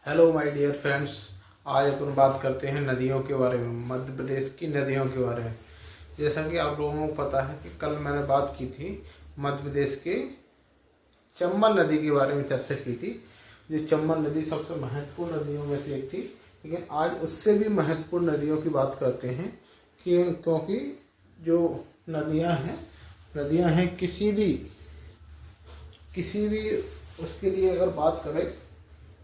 Hello my dear friends. आज अपन बात करते हैं नदियों के बारे में, मध्य प्रदेश की नदियों के बारे में। जैसा कि आप लोगों को पता है कि कल मैंने बात की थी मध्य प्रदेश के चंबल नदी के बारे में चर्चा की थी। जो चंबल नदी सबसे महत्वपूर्ण नदियों में से एक थी, लेकिन आज उससे भी महत्वपूर्ण नदियों की बात करते हैं क्योंकि जो नदियां हैं किसी भी उसके लिए अगर बात करें,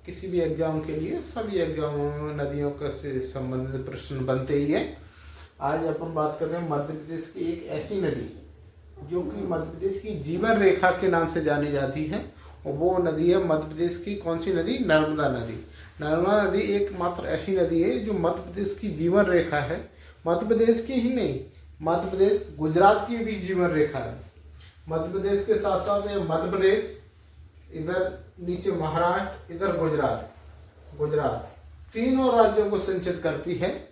किसी भी एग्जाम के लिए, सभी एग्जामों में नदियों का से संबंधित प्रश्न बनते ही हैं। आज अपन बात करते हैं मध्य प्रदेश की एक ऐसी नदी जो कि मध्य प्रदेश की जीवन रेखा के नाम से जानी जाती है, और वो नदी है मध्य प्रदेश की कौन सी नदी? नर्मदा नदी। नर्मदा नदी एकमात्र ऐसी नदी है जो मध्य प्रदेश की जीवन रेखा है। मध्य प्रदेश की ही नहीं, मध्य प्रदेश गुजरात की भी जीवन रेखा है। मध्य प्रदेश के साथ साथ मध्य प्रदेश, इधर नीचे महाराष्ट्र, इधर गुजरात तीनों राज्यों को सिंचित करती है।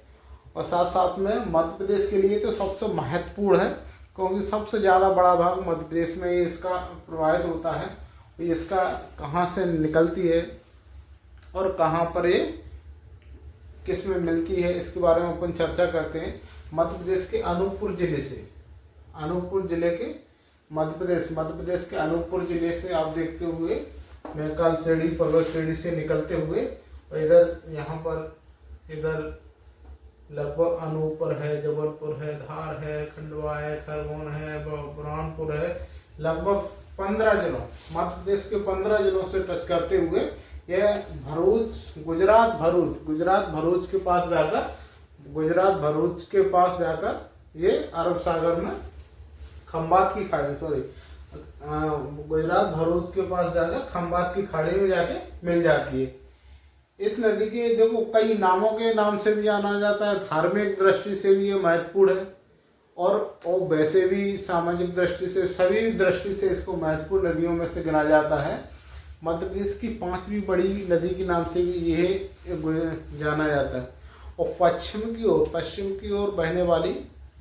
और साथ साथ में मध्य प्रदेश के लिए तो सबसे महत्वपूर्ण है, क्योंकि सबसे ज़्यादा बड़ा भाग मध्य प्रदेश में इसका प्रवाहित होता है। इसका कहाँ से निकलती है और कहाँ पर ये किस में मिलती है, इसके बारे में अपन चर्चा करते हैं। मध्य प्रदेश के अनूपपुर जिले के मध्य प्रदेश के अनूपपुर जिले से आप देखते हुए महाकाल श्रेणी, पर्वत श्रेणी से निकलते हुए, और इधर लगभग अनूपपुर है, जबलपुर है, धार है, खंडवा है, खरगोन है, बुरहानपुर है, लगभग 15 जिलों, मध्य प्रदेश के 15 जिलों से टच करते हुए यह गुजरात भरूच के पास जाकर ये अरब सागर में गुजरात भरूच के पास जाकर खंबात की खाड़ी में जाके मिल जाती है। इस नदी के देखो कई नामों के नाम से भी जाना जाता है। धार्मिक दृष्टि से भी ये महत्वपूर्ण है, और वैसे भी सामाजिक दृष्टि से, सभी दृष्टि से इसको महत्वपूर्ण नदियों में से गिना जाता है। मध्य प्रदेश की 5वीं बड़ी नदी के नाम से भी यह जाना जाता है। और पश्चिम की ओर बहने वाली,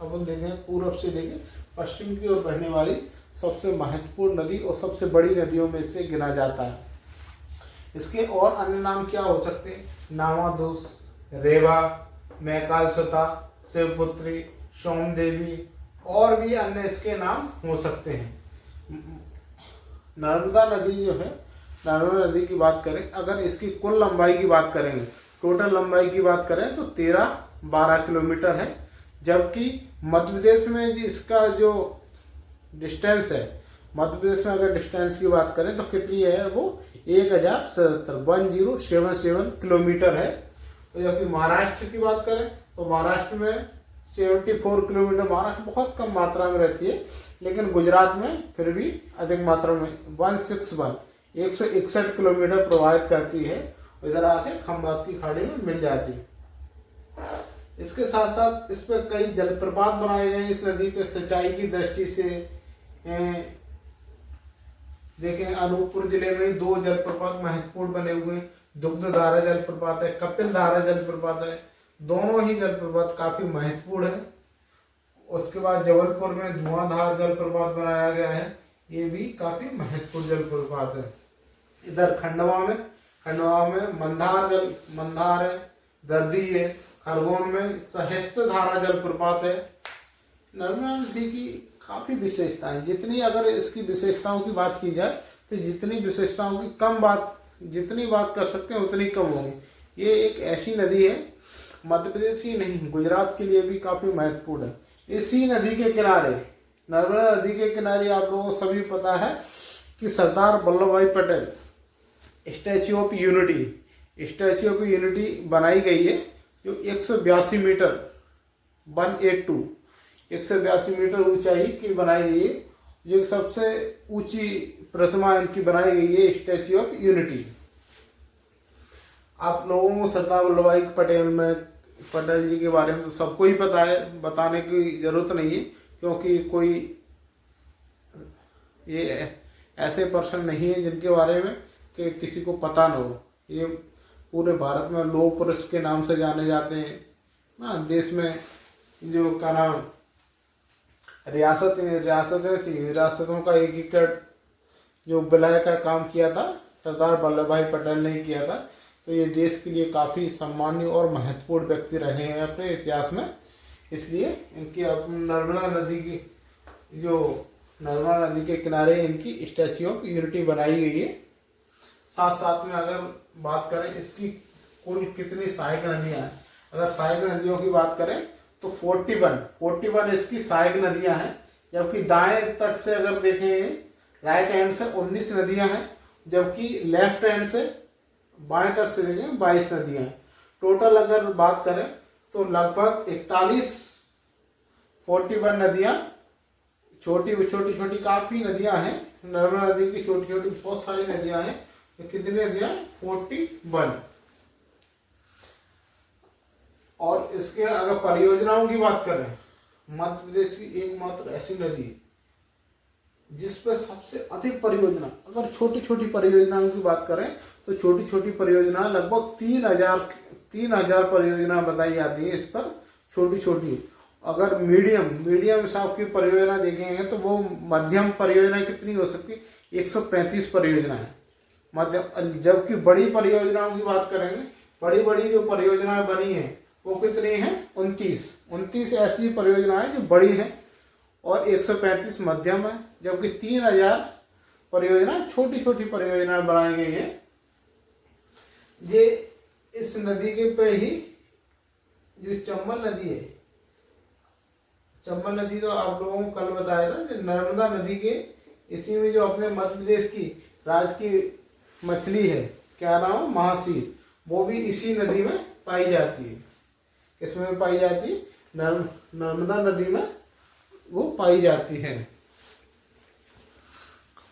अपन देखें पूर्व से लेके पश्चिम की ओर बहने वाली सबसे महत्वपूर्ण नदी और सबसे बड़ी नदियों में से गिना जाता है। इसके और अन्य नाम क्या हो सकते हैं? नामादूस, रेवा, मैकालसता, शिवपुत्री, सोमदेवी, और भी अन्य इसके नाम हो सकते हैं। नर्मदा नदी की बात करें, अगर इसकी कुल लंबाई की बात करेंगे, टोटल लंबाई की बात करें तो 13-12 किलोमीटर है। जबकि मध्य प्रदेश में इसका जो डिस्टेंस है, मध्य प्रदेश में अगर डिस्टेंस की बात करें तो कितनी है? वो 1077 किलोमीटर है। तो जबकि महाराष्ट्र की बात करें तो महाराष्ट्र में 74 किलोमीटर, महाराष्ट्र बहुत कम मात्रा में रहती है, लेकिन गुजरात में फिर भी अधिक मात्रा में 161 किलोमीटर प्रवाहित करती है, इधर आके खंबात की खाड़ी में मिल जाती है। इसके साथ साथ इस पर कई जलप्रपात बनाए गए। इस नदी पे सिंचाई की दृष्टि से देखें, अनूपपुर जिले में 2 जलप्रपात महत्वपूर्ण बने हुए हैं। दुग्धधारा जलप्रपात है, कपिलधारा जलप्रपात है। दोनों ही जलप्रपात काफी महत्वपूर्ण है। उसके बाद जबलपुर में धुआंधार जलप्रपात बनाया गया है, ये भी काफी महत्वपूर्ण जलप्रपात है। इधर खंडवा में मंदार है, दर्दी है। खरगोन में सहस्त्र धारा जलप्रपात है। नर्मदा नदी की काफी विशेषताएं, जितनी अगर इसकी विशेषताओं की बात की जाए तो जितनी बात कर सकते हैं उतनी कम होगी। ये एक ऐसी नदी है, मध्य प्रदेश ही नहीं गुजरात के लिए भी काफी महत्वपूर्ण है। इसी नदी के किनारे, नर्मदा नदी के किनारे, आप लोगों को सभी पता है कि सरदार वल्लभ भाई पटेल स्टैच्यू ऑफ यूनिटी बनाई गई है, जो 182 मीटर 182 मीटर ऊंचाई की बनाई गई है। जो सबसे ऊंची प्रतिमा इनकी बनाई गई है, स्टैच्यू ऑफ यूनिटी। आप लोगों को सरदार वल्लभ भाई पटेल जी के बारे में तो सबको ही पता है, बताने की जरूरत नहीं है, क्योंकि कोई ये ऐसे पर्सन नहीं है जिनके बारे में कि किसी को पता न हो। ये पूरे भारत में लौह पुरुष के नाम से जाने जाते हैं ना। देश में जो का नाम रियासतों का एकीकरण जो विलय का काम किया था, सरदार वल्लभ भाई पटेल ने किया था। तो ये देश के लिए काफ़ी सम्मानीय और महत्वपूर्ण व्यक्ति रहे हैं अपने इतिहास में। इसलिए इनकी नर्मदा नदी की जो नर्मदा नदी के किनारे इनकी स्टैच्यू ऑफ यूनिटी बनाई गई है। साथ साथ में अगर बात करें इसकी कुल कितनी सहायक नदियाँ हैं, अगर सहायक नदियों की बात करें तो 41 इसकी सहायक नदियाँ हैं, जबकि दाएं तट से अगर देखेंगे राइट हैंड से 19 नदियाँ हैं, जबकि लेफ्ट हैंड से बाएं तट से देखें 22 नदियाँ हैं। टोटल अगर बात करें तो लगभग 41 नदियाँ छोटी छोटी काफ़ी नदियाँ हैं। नर्मदा नदी की छोटी छोटी बहुत सारी नदियाँ हैं। तो कितनी नदियाँ? 41। और इसके अगर परियोजनाओं की बात करें, मध्य प्रदेश की एकमात्र ऐसी नदी जिस पर सबसे अधिक परियोजना, अगर छोटी छोटी परियोजनाओं की बात करें तो छोटी छोटी परियोजना लगभग 3,000 परियोजना बताई जाती है इस पर, छोटी छोटी। अगर मीडियम हिसाब की परियोजना देखेंगे तो वो मध्यम परियोजना कितनी हो सकती है? 135 परियोजना है मध्यम। जबकि बड़ी परियोजनाओं की बात करेंगे, बड़ी जो परियोजनाएं बनी हैं वो कितनी हैं? 29 ऐसी परियोजनाएं जो बड़ी हैं और 135 मध्यम है, जबकि 3,000 परियोजना छोटी छोटी परियोजनाएं बनाई गई हैं। ये इस नदी के पे ही जो चंबल नदी है, चंबल नदी तो आप लोगों को कल बताया था, जो नर्मदा नदी के इसी में जो अपने मध्य प्रदेश की राज की मछली है, क्या नाम है? महासीर, वो भी इसी नदी में पाई जाती है। किसमें पाई जाती है? नर्मदा नदी में वो पाई जाती है।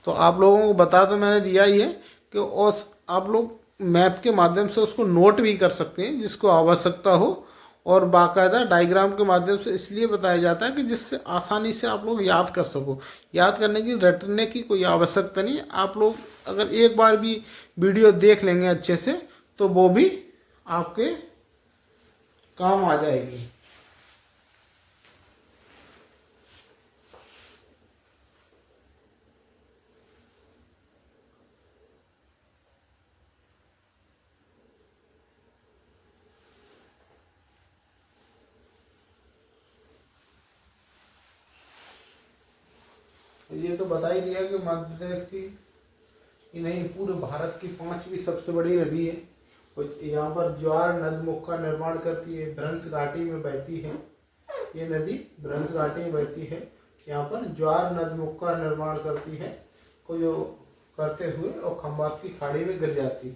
तो आप लोगों को बता तो मैंने दिया ही है कि उस आप लोग मैप के माध्यम से उसको नोट भी कर सकते हैं जिसको आवश्यकता हो, और बाकायदा डायग्राम के माध्यम से इसलिए बताया जाता है कि जिससे आसानी से आप लोग याद कर सको। याद करने की, रटने की कोई आवश्यकता नहीं। आप लोग अगर एक बार भी वीडियो देख लेंगे अच्छे से तो वो भी आपके काम आ जाएगी। ये तो बता ही दिया कि मध्य प्रदेश की नहीं, पूरे भारत की 5वीं सबसे बड़ी नदी है। और यहाँ पर ज्वार नदमुख का निर्माण करती है, भ्रंश घाटी में बहती है। ये नदी भ्रंश घाटी में बहती है, यहाँ पर ज्वार नदमुख का निर्माण करती है को जो करते हुए और खंबात की खाड़ी में गिर जाती है।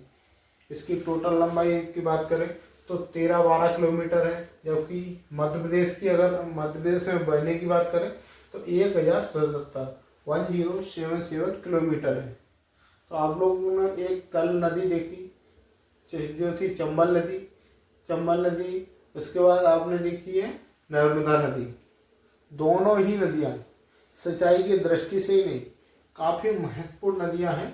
इसकी टोटल लंबाई की बात करें तो 13-12 किलोमीटर है, जबकि मध्य प्रदेश की, अगर मध्य प्रदेश में बहने की बात करें तो 1077 किलोमीटर है। तो आप लोगों ने एक कल नदी देखी जो थी चंबल नदी, उसके बाद आपने देखी है नर्मदा नदी। दोनों ही नदियाँ सिंचाई की दृष्टि से ही नहीं, काफ़ी महत्वपूर्ण नदियाँ हैं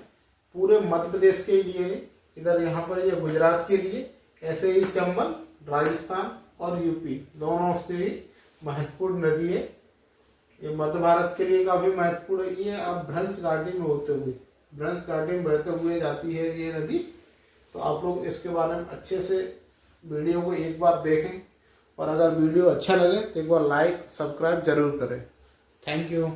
पूरे मध्य प्रदेश के लिए। इधर यहाँ पर ये गुजरात के लिए, ऐसे ही चंबल राजस्थान और यूपी दोनों से ही महत्वपूर्ण नदी है। ये मध्य भारत के लिए काफ़ी महत्वपूर्ण है। ये अब भ्रंश घाटी में बहते हुए जाती है ये नदी। तो आप लोग इसके बारे में अच्छे से वीडियो को एक बार देखें, और अगर वीडियो अच्छा लगे तो एक बार लाइक सब्सक्राइब जरूर करें। Thank you.